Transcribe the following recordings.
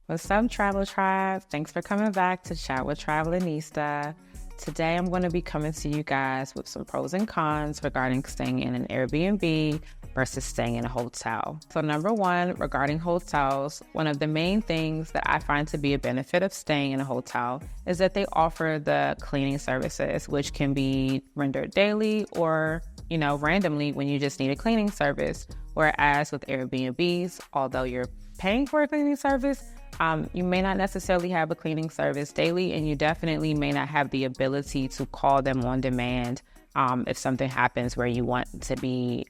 What's up, Travel Tribe? Thanks for coming back to Chat with Travelinista. Today, I'm going to be coming to you guys with some pros and cons regarding staying in an Airbnb versus staying in a hotel. So number one, regarding hotels, one of the main things that I find to be a benefit of staying in a hotel is that they offer the cleaning services, which can be rendered daily or, randomly when you just need a cleaning service. Whereas with Airbnbs, although you're paying for a cleaning service, you may not necessarily have a cleaning service daily, and you definitely may not have the ability to call them on demand if something happens where you want to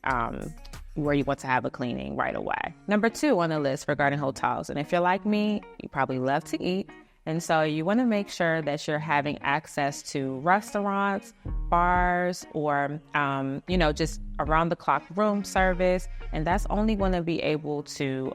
have a cleaning right away. Number two on the list regarding hotels, and if you're like me, you probably love to eat, and so you want to make sure that you're having access to restaurants, bars, or just around the clock room service, and that's only going to be able to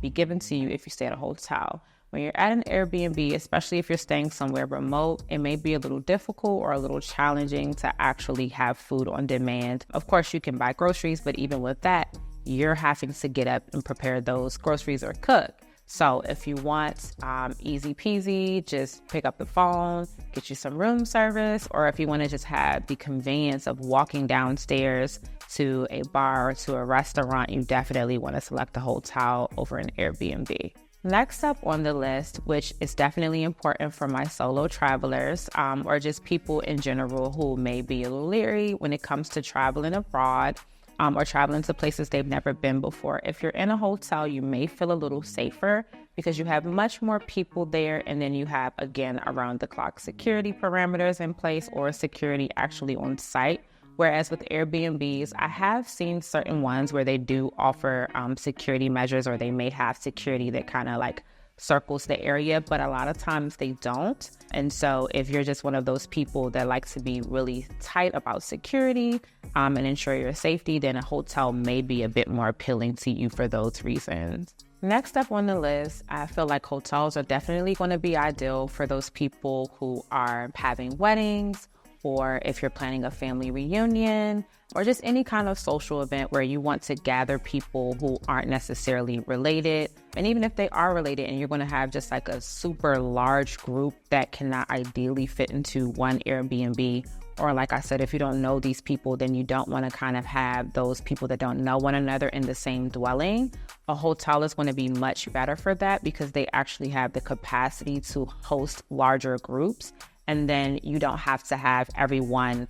be given to you if you stay at a hotel. When you're at an Airbnb, especially if you're staying somewhere remote, it may be a little difficult or a little challenging to actually have food on demand. Of course, you can buy groceries, but even with that, you're having to get up and prepare those groceries or cook. So if you want easy peasy, just pick up the phone, get you some room service, or if you want to just have the convenience of walking downstairs to a bar or to a restaurant, you definitely want to select a hotel over an Airbnb. Next up on the list, which is definitely important for my solo travelers or just people in general who may be a little leery when it comes to traveling abroad, or traveling to places they've never been before. If you're in a hotel, you may feel a little safer because you have much more people there, and then you have, again, around the clock security parameters in place or security actually on site. Whereas with Airbnbs, I have seen certain ones where they do offer security measures, or they may have security that kind of like circles the area, but a lot of times they don't. And so if you're just one of those people that likes to be really tight about security and ensure your safety, then a hotel may be a bit more appealing to you for those reasons. Next up on the list, I feel like hotels are definitely going to be ideal for those people who are having weddings, or if you're planning a family reunion, or just any kind of social event where you want to gather people who aren't necessarily related. And even if they are related and you're going to have just like a super large group that cannot ideally fit into one Airbnb, or like I said, if you don't know these people, then you don't want to kind of have those people that don't know one another in the same dwelling. A hotel is going to be much better for that because they actually have the capacity to host larger groups. And then you don't have to have everyone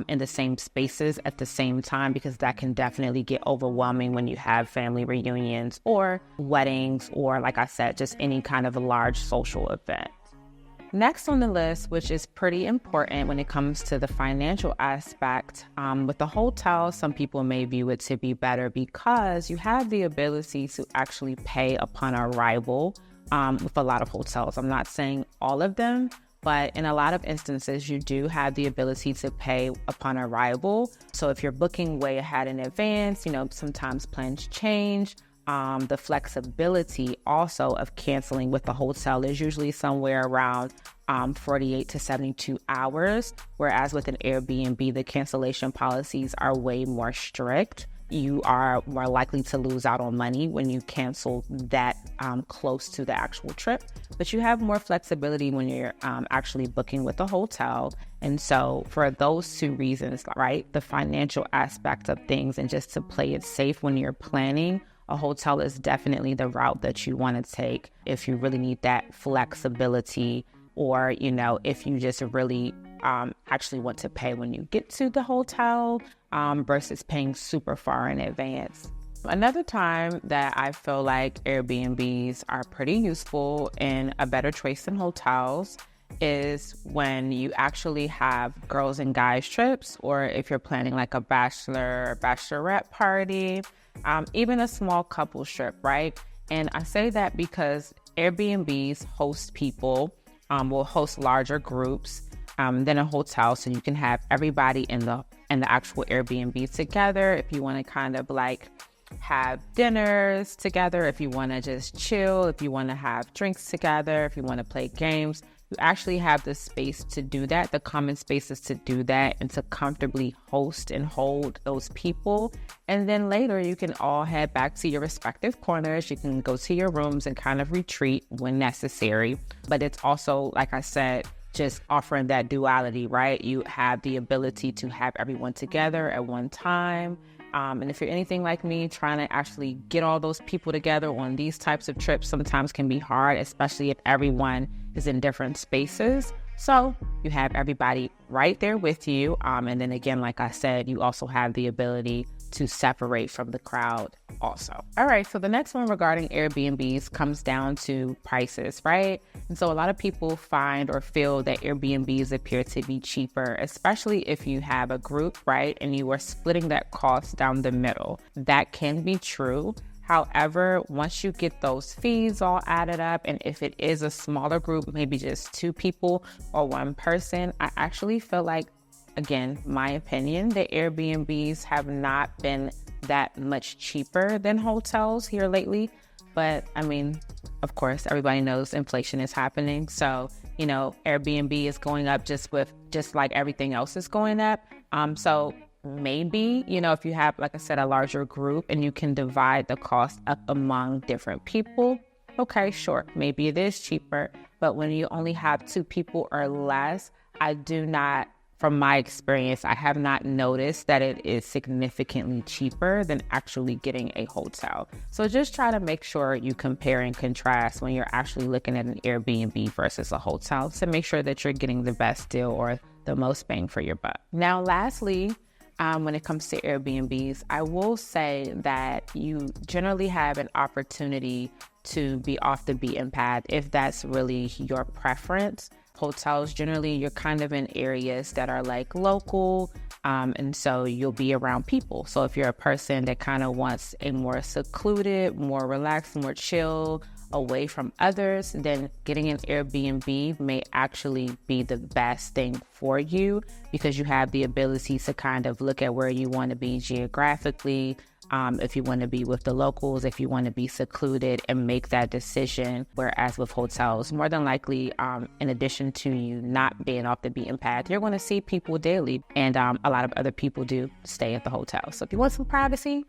in the same spaces at the same time, because that can definitely get overwhelming when you have family reunions or weddings, or like I said, just any kind of a large social event. Next on the list, which is pretty important when it comes to the financial aspect, with the hotel, some people may view it to be better because you have the ability to actually pay upon arrival with a lot of hotels. I'm not saying all of them, but in a lot of instances, you do have the ability to pay upon arrival. So if you're booking way ahead in advance, sometimes plans change. The flexibility also of canceling with the hotel is usually somewhere around 48 to 72 hours, whereas with an Airbnb, the cancellation policies are way more strict. You are more likely to lose out on money when you cancel that close to the actual trip, but you have more flexibility when you're actually booking with a hotel. And so for those two reasons, right, the financial aspect of things and just to play it safe when you're planning, a hotel is definitely the route that you want to take if you really need that flexibility, or, if you just really actually want to pay when you get to the hotel versus paying super far in advance. Another time that I feel like Airbnbs are pretty useful and a better choice than hotels is when you actually have girls and guys trips, or if you're planning like a bachelor or bachelorette party, even a small couple trip, right? And I say that because Airbnbs host people, will host larger groups than a hotel, so you can have everybody in the actual Airbnb together. If you want to kind of like have dinners together, if you want to just chill, if you want to have drinks together, if you want to play games, you actually have the space to do that, the common spaces to do that, and to comfortably host and hold those people. And then later you can all head back to your respective corners. You can go to your rooms and kind of retreat when necessary. But it's also, like I said, just offering that duality, right? You have the ability to have everyone together at one time. And if you're anything like me, trying to actually get all those people together on these types of trips sometimes can be hard, especially if everyone is in different spaces. So you have everybody right there with you. And then again, like I said, you also have the ability to separate from the crowd also. All right, so the next one regarding Airbnbs comes down to prices, right? And so a lot of people find or feel that Airbnbs appear to be cheaper, especially if you have a group, right? And you are splitting that cost down the middle. That can be true. However, once you get those fees all added up, and if it is a smaller group, maybe just 2 people or 1 person, I actually feel like, again, my opinion, that Airbnbs have not been that much cheaper than hotels here lately. But I mean, of course, everybody knows inflation is happening. So, Airbnb is going up just like everything else is going up. So maybe, if you have, like I said, a larger group and you can divide the cost up among different people, okay, sure, maybe it is cheaper. But when you only have 2 people or less, from my experience, I have not noticed that it is significantly cheaper than actually getting a hotel. So just try to make sure you compare and contrast when you're actually looking at an Airbnb versus a hotel to make sure that you're getting the best deal or the most bang for your buck. Now, lastly, when it comes to Airbnbs, I will say that you generally have an opportunity to be off the beaten path if that's really your preference. Hotels, generally, you're kind of in areas that are like local, and so you'll be around people. So if you're a person that kind of wants a more secluded, more relaxed, more chill, away from others, then getting an Airbnb may actually be the best thing for you because you have the ability to kind of look at where you want to be geographically, if you want to be with the locals, if you want to be secluded, and make that decision. Whereas with hotels, more than likely, in addition to you not being off the beaten path, you're going to see people daily, and a lot of other people do stay at the hotel. So if you want some privacy,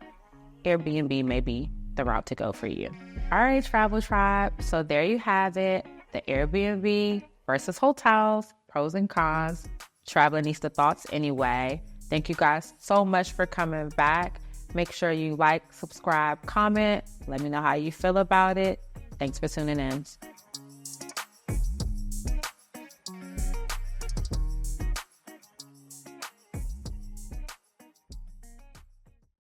Airbnb may be the route to go for you. All right, Travel Tribe. So there you have it. The Airbnb versus hotels, pros and cons. Travelista thoughts anyway. Thank you guys so much for coming back. Make sure you like, subscribe, comment. Let me know how you feel about it. Thanks for tuning in.